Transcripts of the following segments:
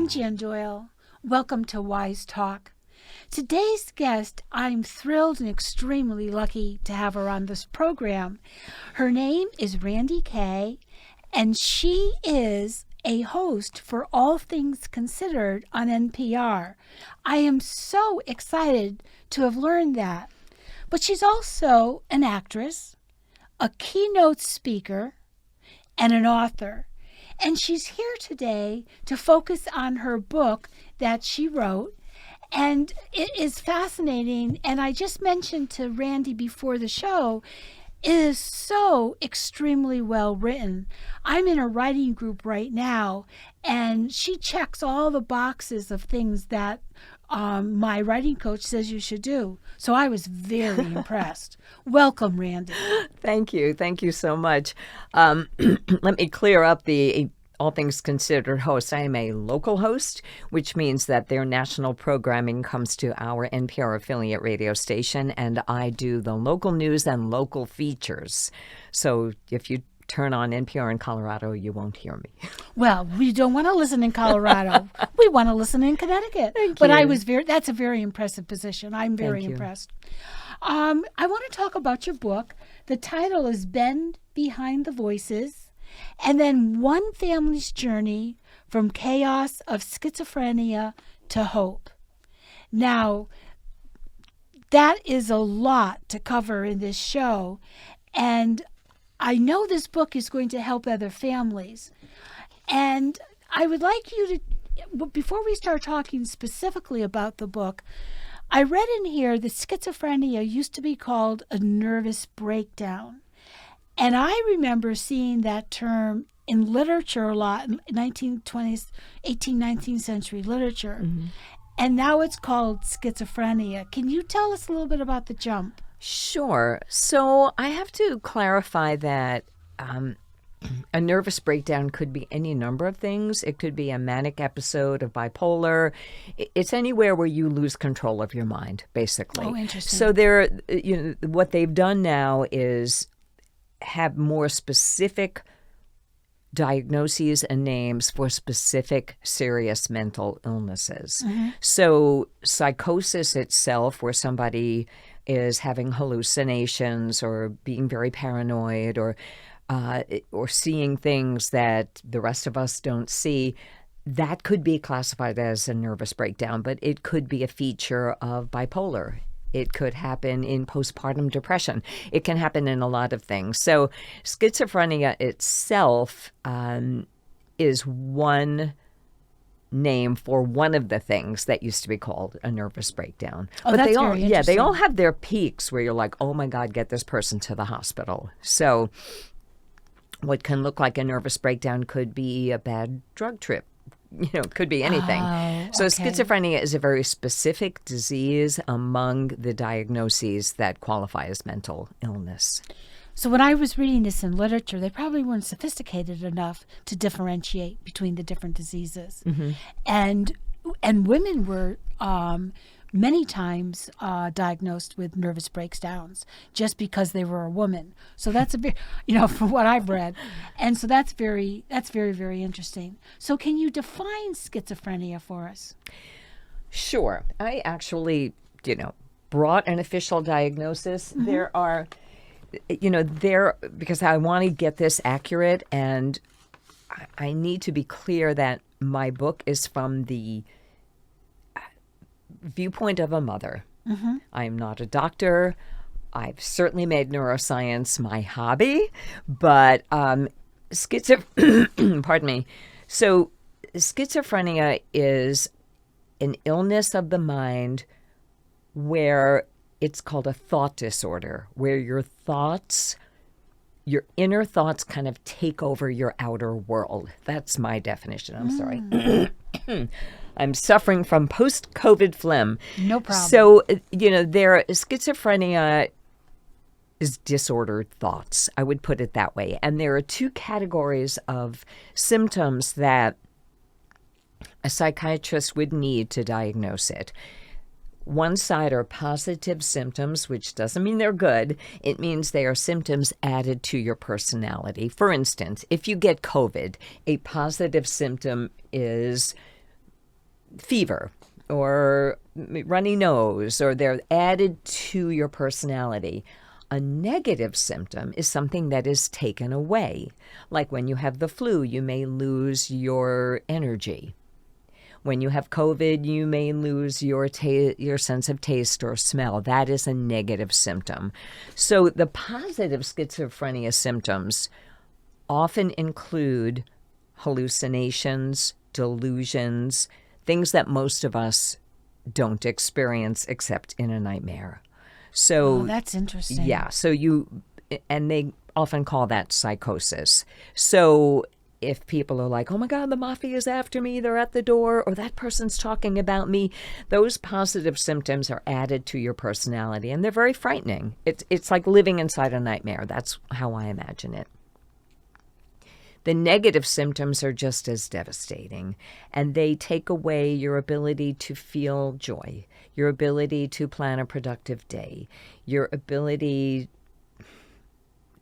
I'm Jan Doyle. Welcome to Wyse Talk. Today's guest, I'm thrilled and extremely lucky to have her on this program. Her name is Randye Kaye, and she is a host for All Things Considered on NPR. I am so excited to have learned that. But she's also an actress, a keynote speaker, and an author. And she's here today to focus on her book that she wrote. And it is fascinating. And I just mentioned to Randye before the show, it is so extremely well written. I'm in a writing group right now, and she checks all the boxes of things that my writing coach says you should do. So I was very impressed. Welcome, Randye. Thank you. Thank you so much. Let me clear up the All Things Considered host. I am a local host, which means that their national programming comes to our NPR affiliate radio station, and I do the local news and local features. So if you turn on NPR in Colorado, you won't hear me. Well, we don't want to listen in Colorado. We want to listen in Connecticut. But that's a very impressive position. I'm very impressed. I want to talk about your book. The title is Bend Behind the Voices, and then One Family's Journey from Chaos of Schizophrenia to Hope. Now, that is a lot to cover in this show, and I know this book is going to help other families. And I would like you to, before we start talking specifically about the book, I read in here that schizophrenia used to be called a nervous breakdown. And I remember seeing that term in literature a lot, in 1920s, 18th, 19th century literature. Mm-hmm. And now it's called schizophrenia. Can you tell us a little bit about the jump? Sure. So I have to clarify that a nervous breakdown could be any number of things. It could be a manic episode of bipolar. It's anywhere where you lose control of your mind, basically. Oh, interesting. So what they've done now is have more specific diagnoses and names for specific serious mental illnesses. Mm-hmm. So psychosis itself, where somebody is having hallucinations or being very paranoid or seeing things that the rest of us don't see, that could be classified as a nervous breakdown, but it could be a feature of bipolar. It could happen in postpartum depression. It can happen in a lot of things. So schizophrenia itself is one name for one of the things that used to be called a nervous breakdown. Oh, but that's very interesting. They all have their peaks where you're like, oh my God, get this person to the hospital. So what can look like a nervous breakdown could be a bad drug trip. Could be anything. Oh, so okay. Schizophrenia is a very specific disease among the diagnoses that qualify as mental illness. So when I was reading this in literature, they probably weren't sophisticated enough to differentiate between the different diseases. Mm-hmm. And women were many times diagnosed with nervous breakdowns just because they were a woman. So that's from what I've read. And so that's very, very interesting. So can you define schizophrenia for us? Sure. I actually, brought an official diagnosis. Mm-hmm. There are, because I want to get this accurate, and I need to be clear that my book is from the viewpoint of a mother. Mm-hmm. I'm not a doctor. I've certainly made neuroscience my hobby, but pardon me. So schizophrenia is an illness of the mind where it's called a thought disorder, where your inner thoughts kind of take over your outer world. That's my definition. I'm sorry. I'm suffering from post-COVID phlegm. No problem. So, schizophrenia is disordered thoughts. I would put it that way. And there are two categories of symptoms that a psychiatrist would need to diagnose it. One side are positive symptoms, which doesn't mean they're good. It means they are symptoms added to your personality. For instance, if you get COVID, a positive symptom is fever or runny nose, or they're added to your personality. A negative symptom is something that is taken away. Like when you have the flu, you may lose your energy. When you have COVID, you may lose your sense of taste or smell. That is a negative symptom. So the positive schizophrenia symptoms often include hallucinations, delusions, things that most of us don't experience except in a nightmare. So that's interesting. Yeah. So and they often call that psychosis. So if people are like, oh my God, the mafia is after me, they're at the door, or that person's talking about me, those positive symptoms are added to your personality, and they're very frightening. It's like living inside a nightmare. That's how I imagine it. The negative symptoms are just as devastating, and they take away your ability to feel joy, your ability to plan a productive day, your ability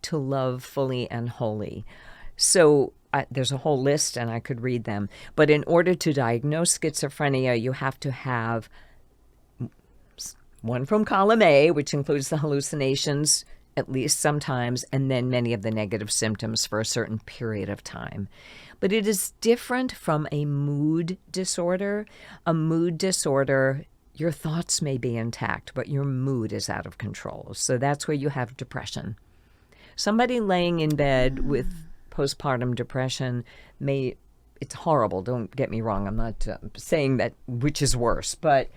to love fully and wholly. So there's a whole list, and I could read them. But in order to diagnose schizophrenia, you have to have one from column A, which includes the hallucinations, at least sometimes, and then many of the negative symptoms for a certain period of time. But it is different from a mood disorder. A mood disorder, your thoughts may be intact, but your mood is out of control. So that's where you have depression. Somebody laying in bed with postpartum depression it's horrible, don't get me wrong, I'm not saying that which is worse, but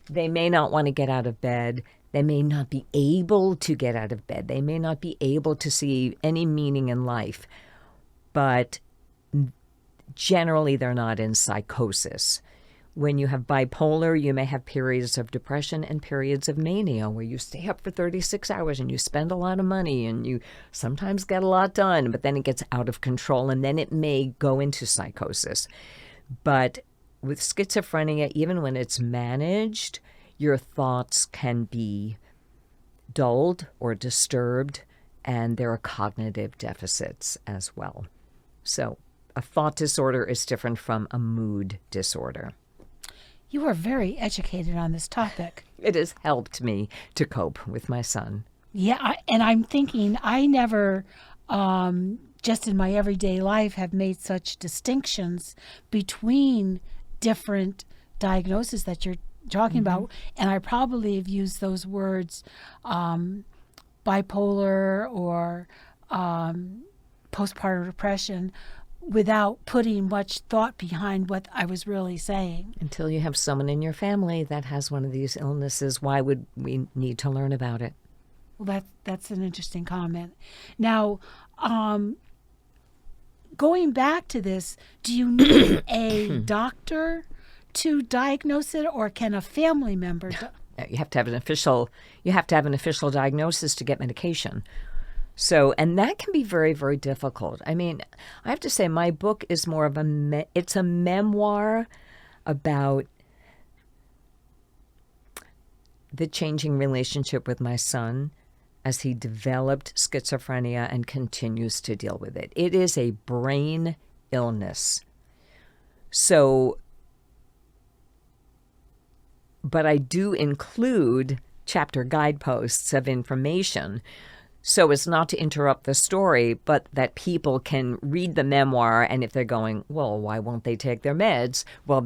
they may not want to get out of bed. They may not be able to get out of bed. They may not be able to see any meaning in life, but generally they're not in psychosis. When you have bipolar, you may have periods of depression and periods of mania where you stay up for 36 hours and you spend a lot of money and you sometimes get a lot done, but then it gets out of control and then it may go into psychosis. But with schizophrenia, even when it's managed, your thoughts can be dulled or disturbed, and there are cognitive deficits as well. So a thought disorder is different from a mood disorder. You are very educated on this topic. It has helped me to cope with my son. Yeah, and I'm thinking I never, just in my everyday life, have made such distinctions between different diagnoses that you're talking about. And I probably have used those words, bipolar or postpartum depression, without putting much thought behind what I was really saying. Until you have someone in your family that has one of these illnesses, why would we need to learn about it? Well, that's an interesting comment. Now, going back to this, do you need a doctor to diagnose it, or can a family member? You have to have an official. You have to have an official diagnosis to get medication. So, and that can be very, very difficult. I mean, I have to say, my book is more of it's a memoir about the changing relationship with my son as he developed schizophrenia and continues to deal with it. It is a brain illness. So, but I do include chapter guideposts of information so as not to interrupt the story, but that people can read the memoir, and if they're going, well, why won't they take their meds? Well,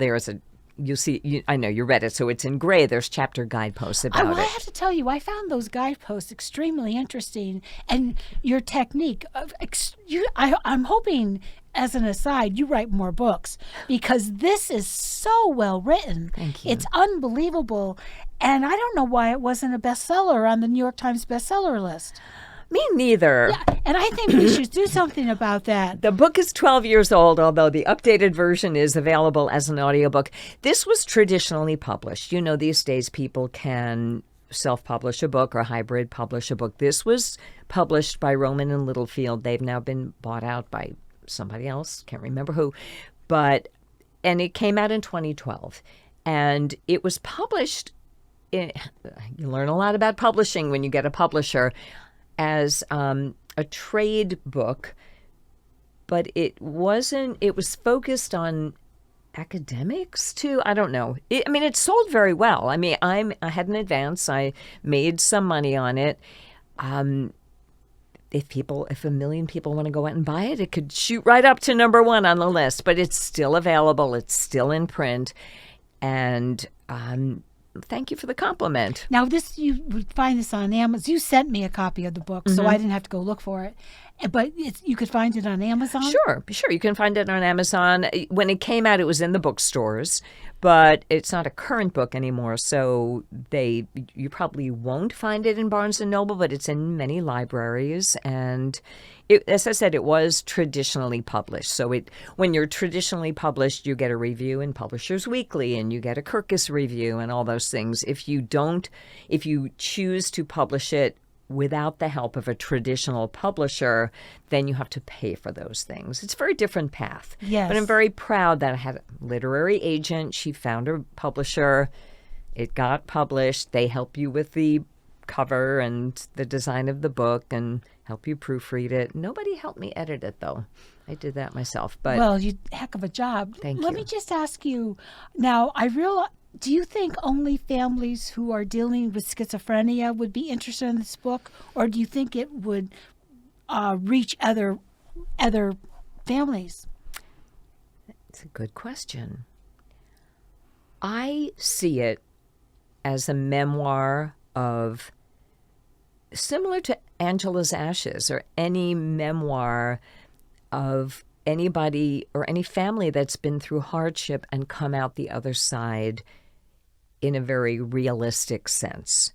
I know you read it, so it's in gray. There's chapter guideposts about it. I have to tell you, I found those guideposts extremely interesting, and your technique. I'm hoping, as an aside, you write more books, because this is so well written. Thank you. It's unbelievable, and I don't know why it wasn't a bestseller on the New York Times bestseller list. Me neither. Yeah, and I think we should do something about that. The book is 12 years old, although the updated version is available as an audiobook. This was traditionally published. You know, these days people can self-publish a book or hybrid publish a book. This was published by Rowman and Littlefield. They've now been bought out by somebody else, can't remember who. And it came out in 2012. And it was published, you learn a lot about publishing when you get a publisher, as a trade book, but it was focused on academics too. I don't know. It sold very well. I had an advance. I made some money on it. If a million people want to go out and buy it, it could shoot right up to number one on the list. But it's still available. It's still in print. And thank you for the compliment. Now, you would find this on Amazon. You sent me a copy of the book, so I didn't have to go look for it. But you could find it on Amazon? Sure. You can find it on Amazon. When it came out, it was in the bookstores, but it's not a current book anymore, so you probably won't find it in Barnes & Noble, but it's in many libraries. And as I said, it was traditionally published. So when you're traditionally published, you get a review in Publishers Weekly, and you get a Kirkus review and all those things. If you choose to publish it without the help of a traditional publisher, then you have to pay for those things. It's a very different path. Yes. But I'm very proud that I had a literary agent. She found a publisher. It got published. They help you with the cover and the design of the book and help you proofread it. Nobody helped me edit it, though. I did that myself. But well, heck of a job. Thank you. Let me just ask you, now, do you think only families who are dealing with schizophrenia would be interested in this book, or do you think it would reach other families? It's a good question. I see it as a memoir similar to Angela's Ashes, or any memoir of anybody or any family that's been through hardship and come out the other side in a very realistic sense.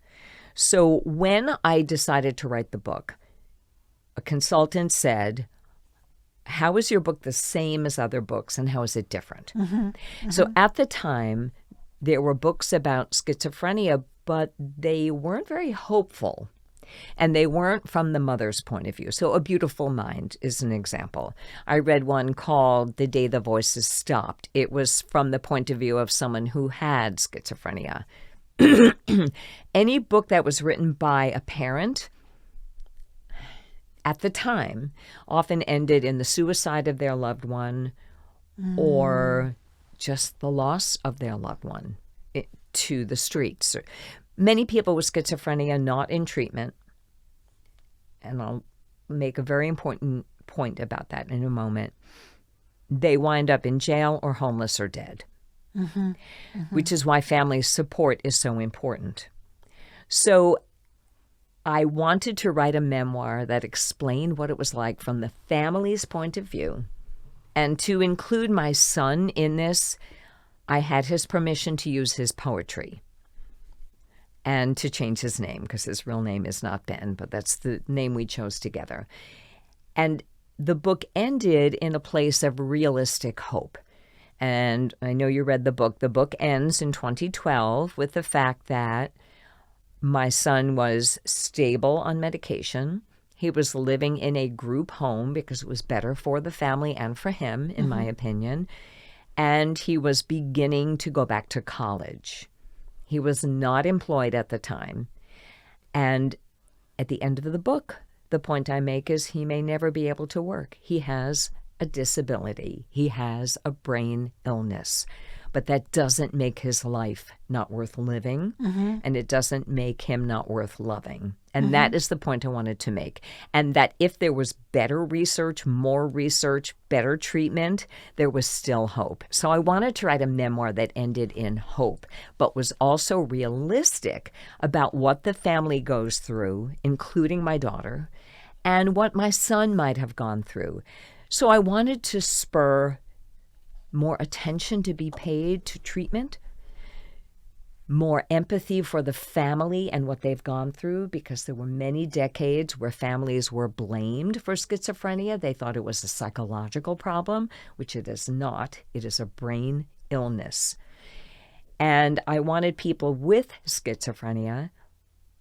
So when I decided to write the book, a consultant said, how is your book the same as other books, and how is it different? So at the time, there were books about schizophrenia, but they weren't very hopeful. And they weren't from the mother's point of view. So A Beautiful Mind is an example. I read one called The Day the Voices Stopped. It was from the point of view of someone who had schizophrenia. Any book that was written by a parent at the time often ended in the suicide of their loved one or just the loss of their loved one to the streets. Many people with schizophrenia not in treatment, and I'll make a very important point about that in a moment, they wind up in jail or homeless or dead, which is why family support is so important. So I wanted to write a memoir that explained what it was like from the family's point of view. And to include my son in this, I had his permission to use his poetry and to change his name, because his real name is not Ben, but that's the name we chose together. And the book ended in a place of realistic hope. And I know you read the book. The book ends in 2012 with the fact that my son was stable on medication. He was living in a group home because it was better for the family and for him, in my opinion. And he was beginning to go back to college. He was not employed at the time. And at the end of the book, the point I make is he may never be able to work. He has a disability. He has a brain illness. But that doesn't make his life not worth living, and it doesn't make him not worth loving. And that is the point I wanted to make. And that if there was better research, more research, better treatment, there was still hope. So I wanted to write a memoir that ended in hope, but was also realistic about what the family goes through, including my daughter, and what my son might have gone through. So I wanted to spur more attention to be paid to treatment, more empathy for the family and what they've gone through, because there were many decades where families were blamed for schizophrenia. They thought it was a psychological problem, which it is not. It is a brain illness. And I wanted people with schizophrenia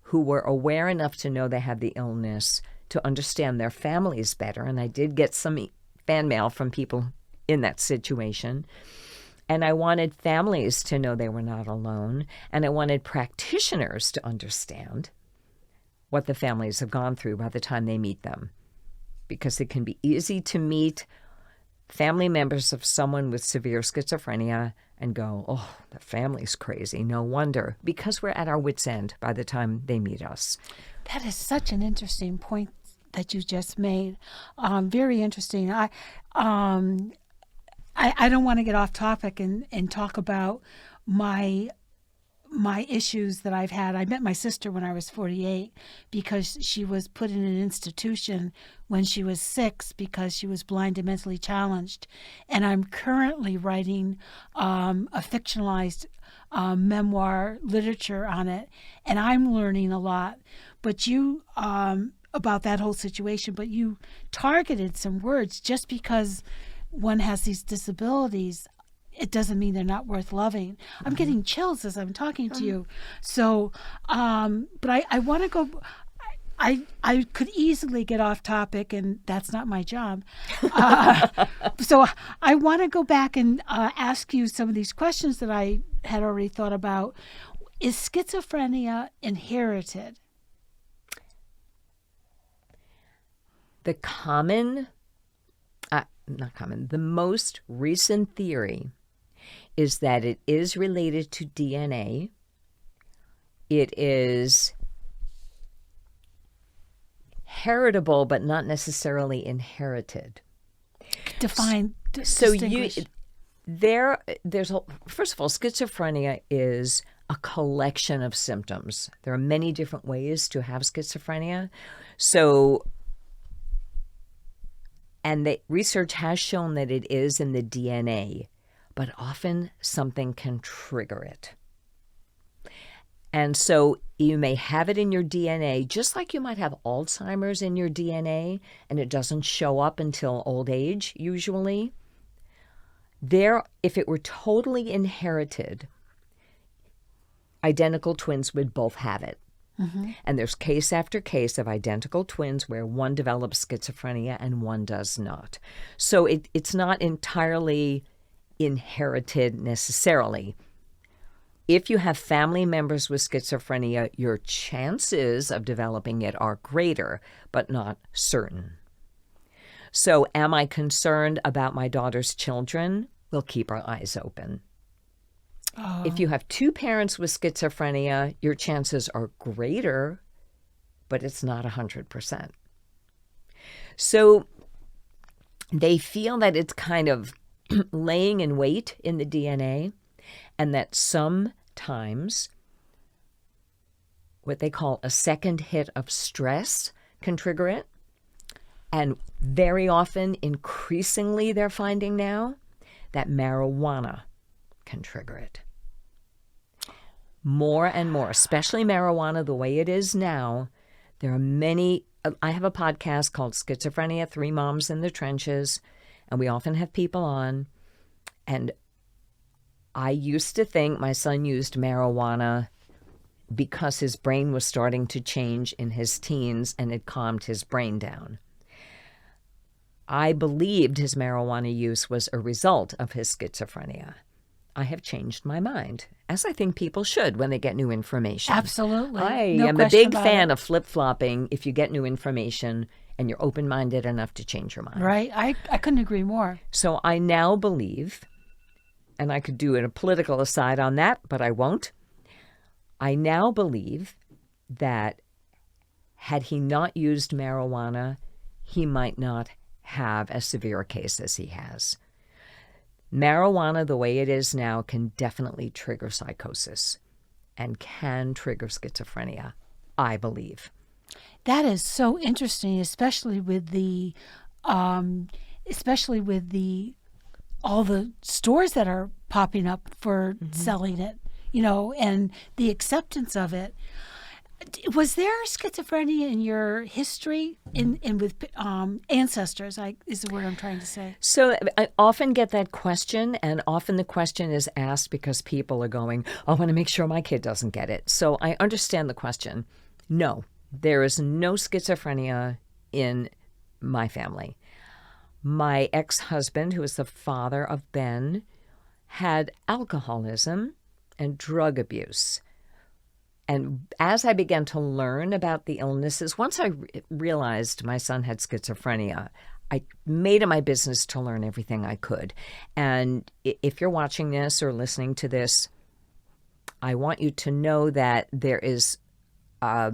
who were aware enough to know they had the illness to understand their families better. And I did get some fan mail from people in that situation. And I wanted families to know they were not alone. And I wanted practitioners to understand what the families have gone through by the time they meet them. Because it can be easy to meet family members of someone with severe schizophrenia and go, oh, the family's crazy. No wonder, because we're at our wits' end by the time they meet us. That is such an interesting point that you just made. Very interesting. I don't want to get off topic and talk about my issues that I've had. I met my sister when I was 48 because she was put in an institution when she was 6 because she was blind and mentally challenged. And I'm currently writing a fictionalized memoir literature on it, and I'm learning a lot. But you, about that whole situation, but you targeted some words. Just because one has these disabilities, it doesn't mean they're not worth loving. I'm getting chills as I'm talking to you. So, but I want to go, I could easily get off topic, and that's not my job. So I want to go back and ask you some of these questions that I had already thought about. Is schizophrenia inherited? The the most recent theory is that it is related to DNA. It is heritable, but not necessarily inherited. Define. So distinguish. there's first of all, schizophrenia is a collection of symptoms. There are many different ways to have schizophrenia. So, and the research has shown that it is in the DNA, but often something can trigger it. And so you may have it in your DNA, just like you might have Alzheimer's in your DNA, and it doesn't show up until old age, usually. If it were totally inherited, identical twins would both have it. Mm-hmm. And there's case after case of identical twins where one develops schizophrenia and one does not. So it's not entirely inherited necessarily. If you have family members with schizophrenia, your chances of developing it are greater, but not certain. So am I concerned about my daughter's children? We'll keep our eyes open. Oh. If you have two parents with schizophrenia, your chances are greater, but it's not 100%. So they feel that it's kind of laying in wait in the DNA, and that sometimes what they call a second hit of stress can trigger it. And very often, increasingly, they're finding now that marijuana can trigger it. More and more, especially marijuana the way it is now. There are many. I have a podcast called Schizophrenia, 3 Moms in the Trenches, and we often have people on. And I used to think my son used marijuana because his brain was starting to change in his teens and it calmed his brain down. I believed his marijuana use was a result of his schizophrenia. I have changed my mind, as I think people should when they get new information. Absolutely. I am a big fan of flip-flopping if you get new information and you're open-minded enough to change your mind. Right. I couldn't agree more. So I now believe, and I could do a political aside on that, but I won't. I now believe that had he not used marijuana, he might not have as severe a case as he has. Marijuana, the way it is now, can definitely trigger psychosis and can trigger schizophrenia, I believe. That is so interesting, especially with all the stores that are popping up for selling it, and the acceptance of it. Was there schizophrenia in your history in with ancestors? Is the word I'm trying to say. So I often get that question, and often the question is asked because people are going, I want to make sure my kid doesn't get it. So I understand the question. No, there is no schizophrenia in my family. My ex-husband, who is the father of Ben, had alcoholism and drug abuse. And as I began to learn about the illnesses, once I realized my son had schizophrenia, I made it my business to learn everything I could. And if you're watching this or listening to this, I want you to know that there is a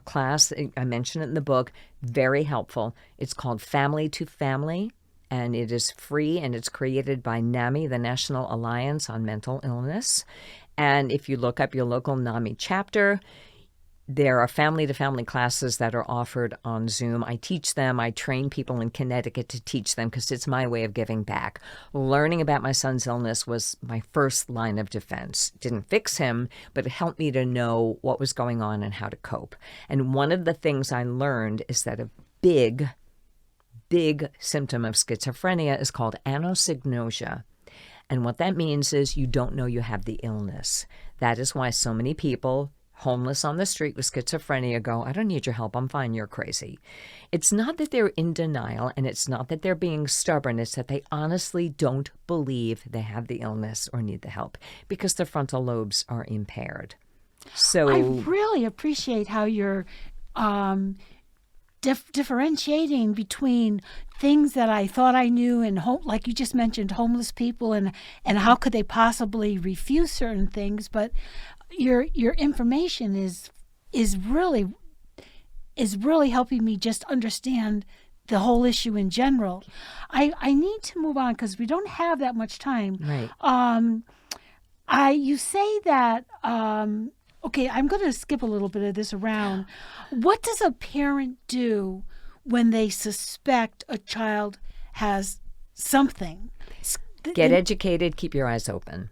class, I mentioned it in the book, very helpful. It's called Family to Family, and it is free, and it's created by NAMI, the National Alliance on Mental Illness. And if you look up your local NAMI chapter, there are family-to-family classes that are offered on Zoom. I teach them. I train people in Connecticut to teach them because it's my way of giving back. Learning about my son's illness was my first line of defense. Didn't fix him, but it helped me to know what was going on and how to cope. And one of the things I learned is that a big symptom of schizophrenia is called anosognosia. And what that means is you don't know you have the illness. That is why so many people homeless on the street with schizophrenia go, I don't need your help, I'm fine, you're crazy. It's not that they're in denial, and it's not that they're being stubborn, it's that they honestly don't believe they have the illness or need the help because their frontal lobes are impaired. So I really appreciate how you're differentiating between things that I thought I knew and like you just mentioned, homeless people and how could they possibly refuse certain things, but your information is really helping me just understand the whole issue in general. I need to move on because we don't have that much time. Right. You say that okay, I'm going to skip a little bit of this around. What does a parent do when they suspect a child has something? Get educated, keep your eyes open.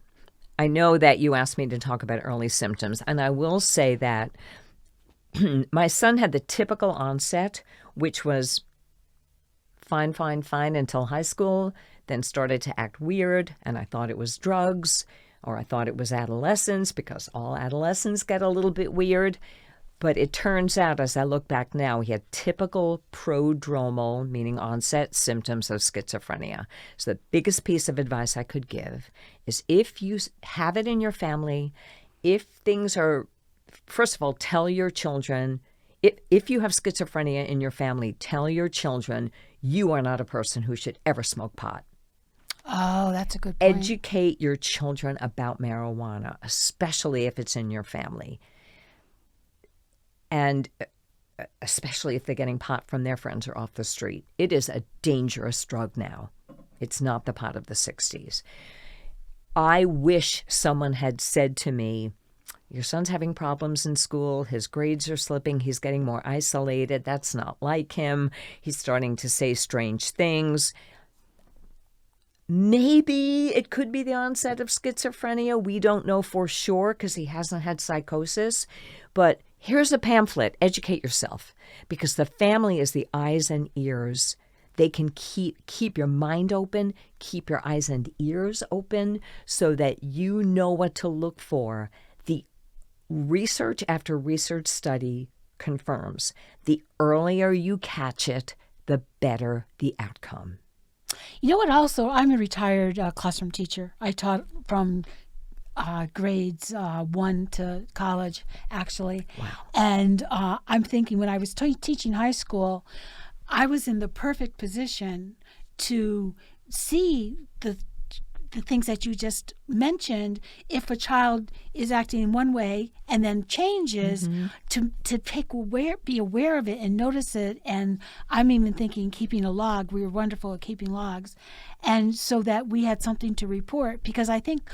I know that you asked me to talk about early symptoms, and I will say that my son had the typical onset, which was fine until high school, then started to act weird, and I thought it was drugs, or I thought it was adolescence, because all adolescents get a little bit weird. But it turns out, as I look back now, he had typical prodromal, meaning onset symptoms of schizophrenia. So the biggest piece of advice I could give is if you have it in your family, if things are, first of all, tell your children, if you have schizophrenia in your family, tell your children you are not a person who should ever smoke pot. Oh, that's a good point. Educate your children about marijuana, especially if it's in your family. And especially if they're getting pot from their friends or off the street. It is a dangerous drug now. It's not the pot of the 60s. I wish someone had said to me, your son's having problems in school. His grades are slipping. He's getting more isolated. That's not like him. He's starting to say strange things. Maybe it could be the onset of schizophrenia. We don't know for sure because he hasn't had psychosis. But here's a pamphlet. Educate yourself, because the family is the eyes and ears. They can keep your mind open, keep your eyes and ears open so that you know what to look for. The research after research study confirms the earlier you catch it, the better the outcome. You know what? Also, I'm a retired classroom teacher. I taught from grades 1 to college, actually. Wow. And I'm thinking when I was teaching high school, I was in the perfect position to see the things that you just mentioned. If a child is acting in one way and then changes, to be aware of it and notice it. And I'm even thinking keeping a log. We were wonderful at keeping logs, and so that we had something to report. Because I think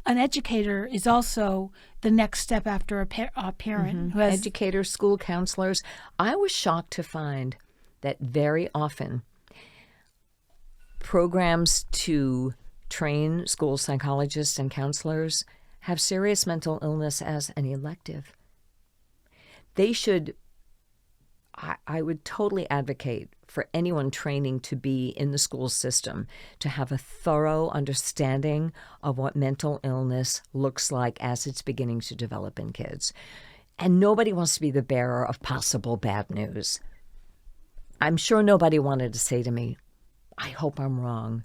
an educator is also the next step after a parent. Who has Educators, school counselors. I was shocked to find that very often programs to train school psychologists and counselors have serious mental illness as an elective. They should, I would totally advocate for anyone training to be in the school system to have a thorough understanding of what mental illness looks like as it's beginning to develop in kids. And nobody wants to be the bearer of possible bad news. I'm sure nobody wanted to say to me, I hope I'm wrong,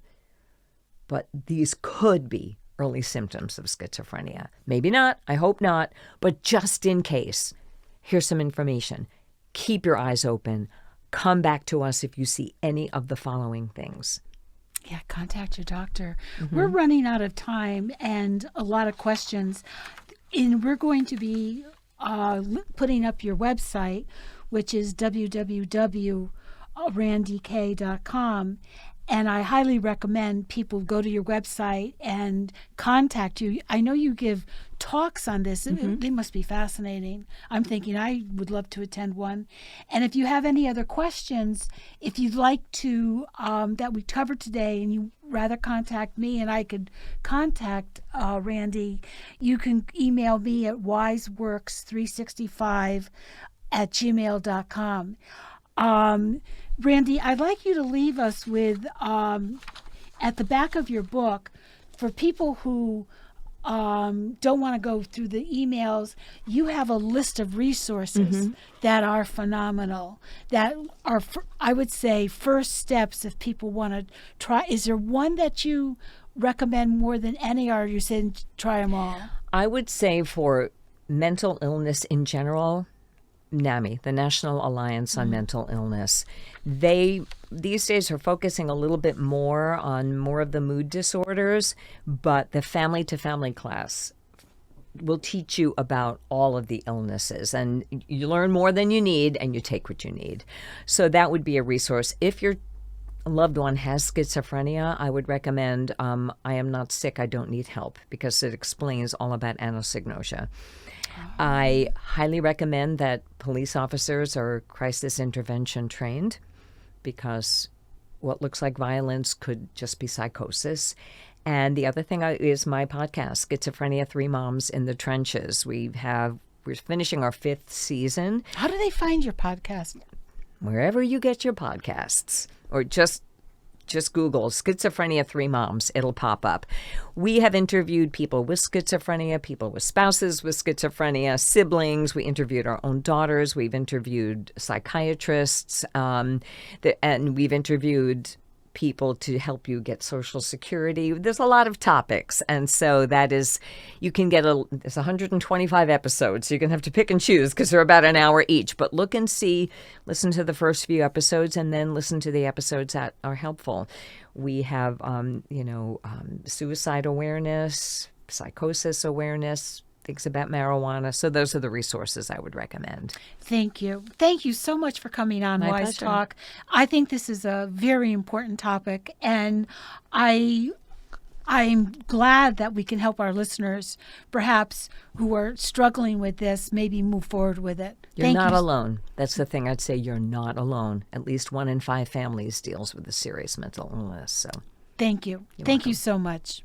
but these could be early symptoms of schizophrenia. Maybe not, I hope not, but just in case, here's some information. Keep your eyes open. come back to us if you see any of the following things. Yeah, contact your doctor. We're running out of time and a lot of questions. And we're going to be putting up your website, which is www.randyekaye.com. And I highly recommend people go to your website and contact you. I know you give talks on this. They must be fascinating. I'm thinking I would love to attend one. And if you have any other questions, if you'd like to, that we covered today, and you rather contact me and I could contact Randye, you can email me at wiseworks365@gmail.com. Randye, I'd like you to leave us with, at the back of your book, for people who don't want to go through the emails, you have a list of resources that are phenomenal, that are, I would say, first steps if people want to try. Is there one that you recommend more than any, or are you saying try them all? I would say for mental illness in general, NAMI, the National Alliance on Mental Illness, they these days are focusing a little bit more on more of the mood disorders, but the family to family class will teach you about all of the illnesses, and you learn more than you need and you take what you need. So that would be a resource. If your loved one has schizophrenia, I would recommend I Am Not Sick, I Don't Need Help, because it explains all about anosognosia. I highly recommend that police officers are crisis intervention trained, because what looks like violence could just be psychosis. And the other thing is my podcast, Schizophrenia 3 Moms in the Trenches. We're finishing our 5th season. How do they find your podcast? Wherever you get your podcasts, or just Google Schizophrenia 3 Moms. It'll pop up. We have interviewed people with schizophrenia, people with spouses with schizophrenia, siblings. We interviewed our own daughters. We've interviewed psychiatrists, and we've interviewed people to help you get Social Security. There's a lot of topics. And so that is, you can get there's 125 episodes. So you're going to have to pick and choose because they're about an hour each. But look and see, listen to the first few episodes and then listen to the episodes that are helpful. We have, suicide awareness, psychosis awareness, things about marijuana. So those are the resources I would recommend. Thank you. Thank you so much for coming on My Wyse pleasure. Talk. I think this is a very important topic, and I'm glad that we can help our listeners, perhaps who are struggling with this, maybe move forward with it. You're not alone. That's the thing I'd say. You're not alone. At least 1 in 5 families deals with a serious mental illness. So thank you. Thank you so much.